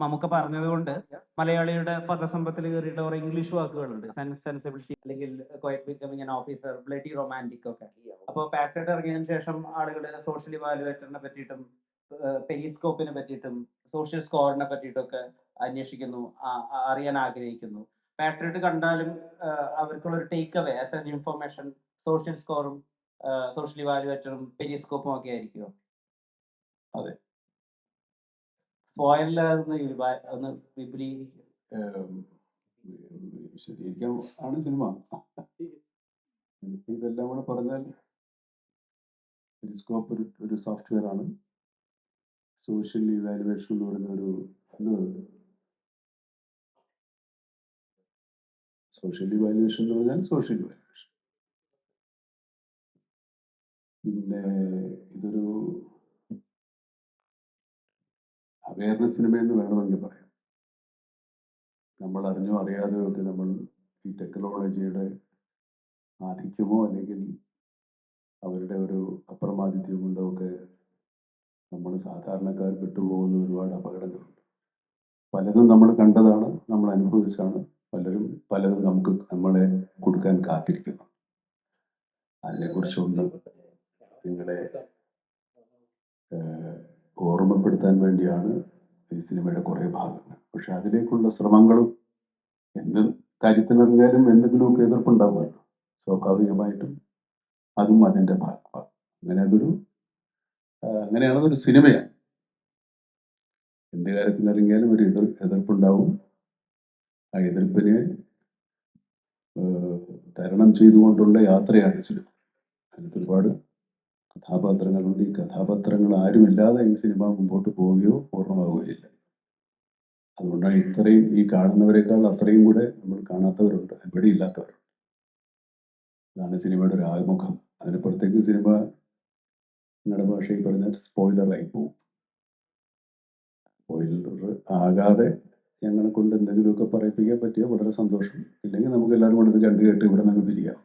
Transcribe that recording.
നമുക്ക് പറഞ്ഞതുകൊണ്ട് മലയാളിയുടെ പദസമ്പത്തിൽ കയറിയിട്ട് കുറെ ഇംഗ്ലീഷ് വാക്കുകളുണ്ട്. സെൻസിബിലിറ്റി അല്ലെങ്കിൽ quiet becoming an officer, bloody romantic ഒക്കെ. അപ്പോൾ പാട്രിയറ്റ് ഇറങ്ങിയതിനു ശേഷം ആളുകൾ സോഷ്യൽ ഇവാലുവേറ്ററിനെ പറ്റിയിട്ടും പെരിസ്കോപ്പിനെ പറ്റിയിട്ടും സോഷ്യൽ സ്കോറിനെ പറ്റിയിട്ടൊക്കെ അന്വേഷിക്കുന്നു, അറിയാൻ ആഗ്രഹിക്കുന്നു. പാട്രിയറ്റ് കണ്ടാലും അവർക്കുള്ള ഒരു take away as an information social സ്കോറും സോഷ്യൽ ഇവാലുവേറ്ററും പെരിസ്കോപ്പും ഒക്കെ ആയിരിക്കുമോ? അതെ. ഒന്ന് വിപുലീകരിക്കും. വിശദീകരിക്കാൻ ആണ് സിനിമ. ഇതെല്ലാം കൂടെ പറഞ്ഞാൽ പെരിസ്കോപ്പ് ഒരു സോഫ്റ്റ്വെയർ ആണ്. സോഷ്യൽ ഇവാലുവേഷൻ എന്ന് പറയുന്ന സോഷ്യൽ ഇവാലുവേഷൻ എന്ന് പറഞ്ഞാൽ സോഷ്യൽ ഇവാലുവേഷൻ. പിന്നെ ഇതൊരു അവയർനെസ് സിനിമ എന്ന് വേണമെങ്കിൽ പറയാം. നമ്മൾ അറിഞ്ഞോ അറിയാതെയോ ഒക്കെ നമ്മൾ ഈ ടെക്നോളജിയുടെ ആധിക്യമോ അല്ലെങ്കിൽ അവരുടെ ഒരു അപ്രമാദിത്യം കൊണ്ടോ ഒക്കെ നമ്മൾ സാധാരണക്കാർ വിട്ടുപോകുന്ന ഒരുപാട് അപകടങ്ങളുണ്ട്. പലതും നമ്മൾ കണ്ടതാണ്, നമ്മൾ അനുഭവിച്ചാണ്. പലതും നമ്മളെ കൊടുക്കാൻ കാത്തിരിക്കുന്നു. അതിനെക്കുറിച്ചൊന്നും നിങ്ങളെ ഓർമ്മപ്പെടുത്താൻ വേണ്ടിയാണ് ഈ സിനിമയുടെ കുറേ ഭാഗങ്ങൾ. പക്ഷെ അതിലേക്കുള്ള ശ്രമങ്ങളും എന്ത് കാര്യത്തിനിറങ്ങിയാലും എന്തെങ്കിലുമൊക്കെ എതിർപ്പുണ്ടാവുമല്ലോ, സ്വാഭാവികമായിട്ടും അതും അതിൻ്റെ ഭാഗമാണ്. അങ്ങനെയാണതൊരു സിനിമയാണ്. എന്ത് കാര്യത്തിനിറങ്ങിയാലും ഒരു എതിർപ്പുണ്ടാവും. ആ എതിർപ്പിനെ തരണം ചെയ്തുകൊണ്ടുള്ള യാത്രയാണ് സിനിമ. അതിനകത്ത് ഒരുപാട് കഥാപാത്രങ്ങളുണ്ട്. ഈ കഥാപാത്രങ്ങൾ ആരുമില്ലാതെ ഈ സിനിമ മുമ്പോട്ട് പോവുകയോ പൂർണ്ണമാവുകയില്ല. അതുകൊണ്ടാണ് ഇത്രയും ഈ കാണുന്നവരെക്കാൾ അത്രയും കൂടെ നമ്മൾ കാണാത്തവരുണ്ട്, ഇവിടെ ഇല്ലാത്തവരുണ്ട്. ഇതാണ് സിനിമയുടെ ഒരു ആമുഖം. അതിനപ്പുറത്തേക്ക് സിനിമ നിങ്ങളുടെ ഭാഷയിൽ പറഞ്ഞാൽ സ്പോയിലറായി പോകും. സ്പോയിലർ ആകാതെ ഞങ്ങളെ കൊണ്ട് എന്തെങ്കിലുമൊക്കെ പറയിപ്പിക്കാൻ പറ്റിയാൽ വളരെ സന്തോഷം. ഇല്ലെങ്കിൽ നമുക്ക് എല്ലാവരും കൂടെ ഇത് കണ്ടു കേട്ട് ഇവിടെ നിന്ന് പിരിയാം.